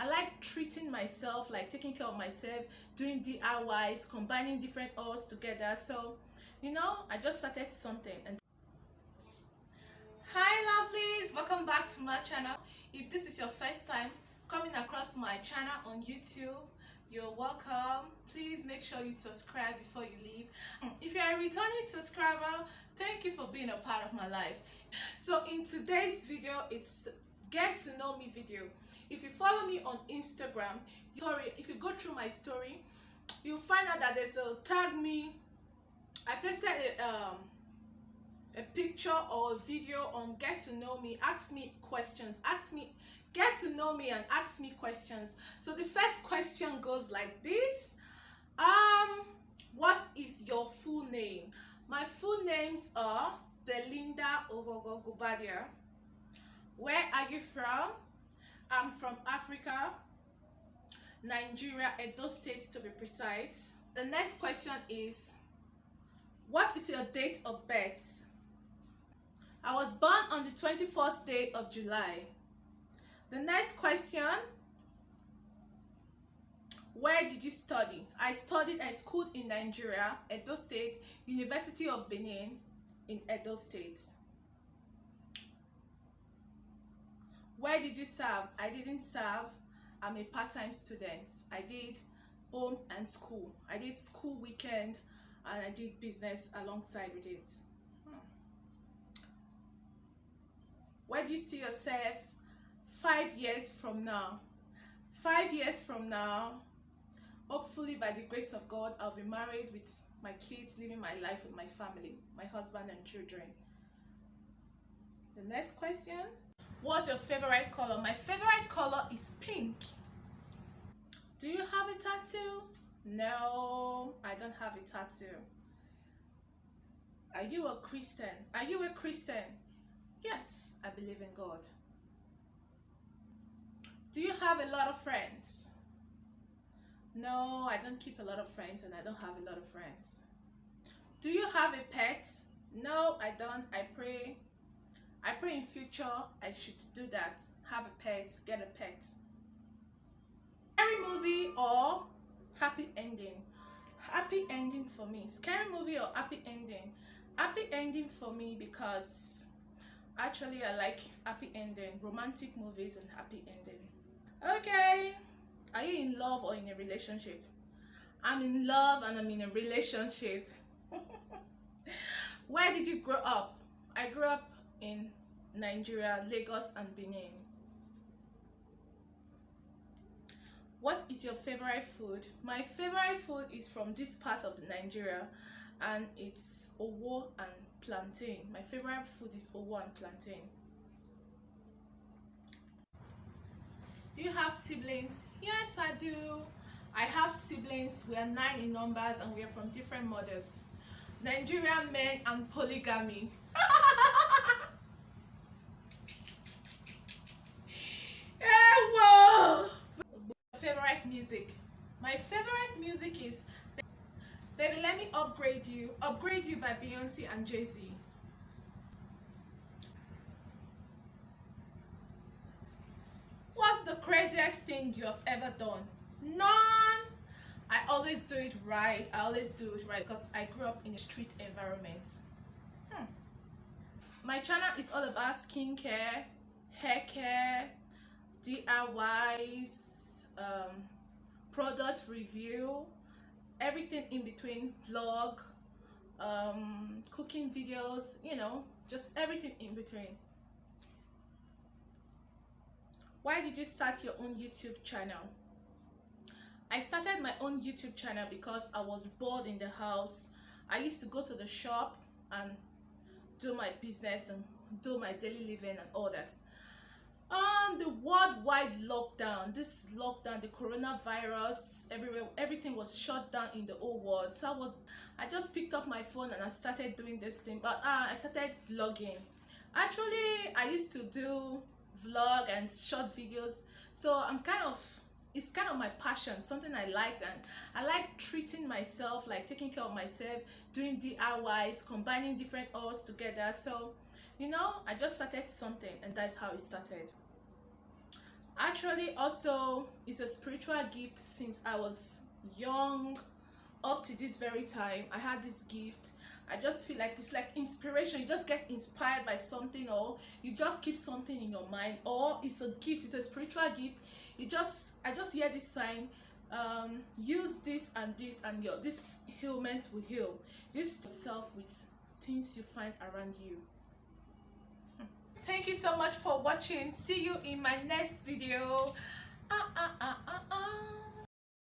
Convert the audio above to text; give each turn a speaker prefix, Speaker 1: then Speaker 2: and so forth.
Speaker 1: I like treating myself, like taking care of myself, doing DIYs, combining different oils together. So, I just started something. And hi lovelies, welcome back to my channel. If this is your first time coming across my channel on YouTube, you're welcome. Please make sure you subscribe before you leave. If you're a returning subscriber, thank you for being a part of my life. So in today's video, it's get to know me video. If you follow me on Instagram, if you go through my story, you'll find out that there's a tag me. I posted a picture or a video on get to know me. Ask me questions, get to know me and ask me questions. So the first question goes like this: what is your full name? My full names are Belinda. Where are you from? I'm from Africa, Nigeria, Edo State to be precise. The next question is, what is your date of birth? I was born on the 24th day of July. The next question, where did you study? I schooled in Nigeria, Edo State, University of Benin in Edo State. Where did you serve? I didn't serve. I'm a part-time student. I did home and school. I did school weekend and I did business alongside with it. Where do you see yourself 5 years from now? 5 years from now, hopefully by the grace of God, I'll be married with my kids, living my life with my family, my husband and children. The next question, what's your favorite color? My favorite color is pink. Do you have a tattoo? No, I don't have a tattoo. Are you a Christian? Are you a Christian? Yes, I believe in God. Do you have a lot of friends? No, I don't keep a lot of friends and I don't have a lot of friends. Do you have a pet? No, I don't. I pray in future I should do that. Have a pet, get a pet. Scary movie or happy ending? Happy ending for me. Scary movie or happy ending? Happy ending for me because actually I like happy ending, romantic movies and happy ending. Okay, are you in love or in a relationship? I'm in love and I'm in a relationship. Where did you grow up? I grew up in Nigeria, Lagos and Benin. What is your favorite food? My favorite food is from this part of Nigeria and it's owo and plantain. My favorite food is owo and plantain. Do you have siblings? Yes, I do. I have siblings. We are 9 in numbers and we are from different mothers. Nigerian men and polygamy. Favorite music. My favorite music is Baby Let Me Upgrade You by Beyonce and Jay-Z. What's the craziest thing you have ever done? None. I always do it right. Because I grew up in a street environment. My channel is all about skincare, hair care, DIYs, product review, everything in between, vlog, cooking videos, just everything in between. Why did you start your own YouTube channel? I started my own YouTube channel because I was bored in the house. I used to go to the shop and do my business and do my daily living and all that. The worldwide lockdown, the coronavirus, everywhere, everything was shut down in the whole world. So I just picked up my phone and I started doing this thing. But I started vlogging. Actually, I used to do vlog and short videos. So it's kind of my passion, something I liked, and I like treating myself, like taking care of myself, doing DIYs, combining different oils together. So I just started something and that's how it started. Actually, also, it's a spiritual gift. Since I was young up to this very time, I had this gift. I just feel like it's like inspiration. You just get inspired by something, or you just keep something in your mind, or it's a gift, it's a spiritual gift. I just hear this sign, use this and this, and your this ailment will heal. This yourself with things you find around you. Thank you so much for watching. See you in my next video.